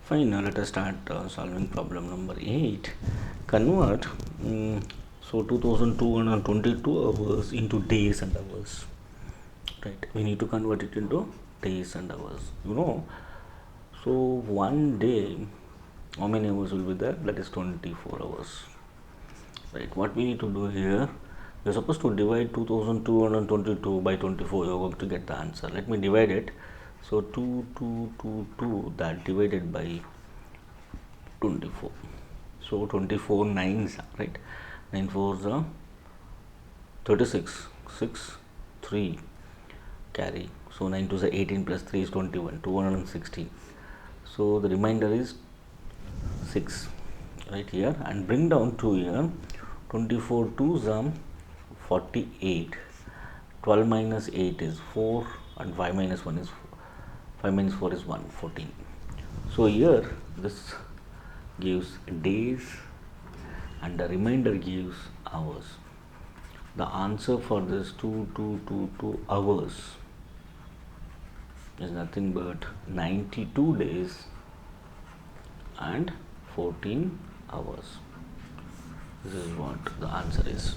Fine, now let us start solving problem number 8. Convert 2222 hours into days and hours. Right, we need to convert it into days and hours. So 1 day, how many hours will be there? That is 24 hours. Right, what we need to do here, we are supposed to divide 2222 by 24. You are going to get the answer. Let me divide it. So 2222, that divided by 24. So 24 nines, right? 9 fours are 36. 6 3 carry. So 9 2s are 18 plus 3 is 21. 216. So the remainder is 6 right here, and bring down 2 here. 24 2s are 48. 12 minus 8 is 4, and 5 minus 1 is 4. 5 minus 4 is 1, 14. So here this gives days and the remainder gives hours. The answer for this 2222 hours is nothing but 92 days and 14 hours. This is what the answer is.